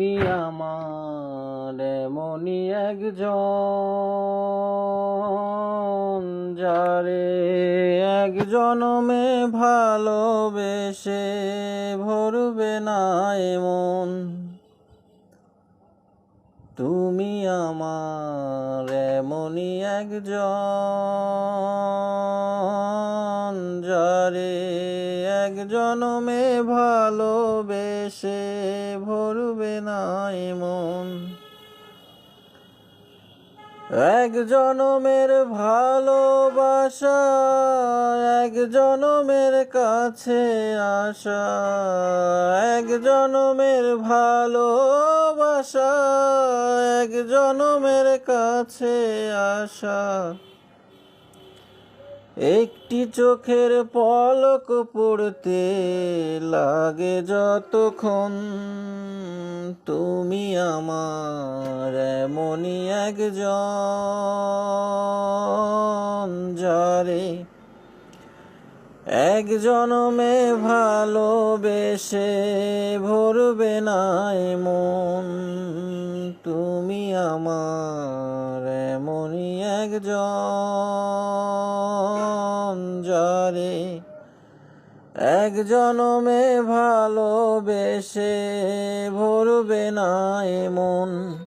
তুমি আমার এমনই একজন, যারে এক জনমে ভালোবেসে ভরবে না এমন। তুমি আমার এমনই একজন, যারে এক জনমে ভালোবেসে ভরবে না এমন। এক জনমের ভালোবাসা, এক জনমের কাছে আসা, এক জনমের ভালোবাসা, এক জনমের কাছে আসা। একটি চোখের পলক পড়তে লাগে যতক্ষণ, তুমি আমার এমনই একজন, যারে এক জনমে ভালোবেসে ভরবে না এমন। তুমি আমার এমনই একজন, যারে এক জনমে ভালোবেসে ভরবে না এমন।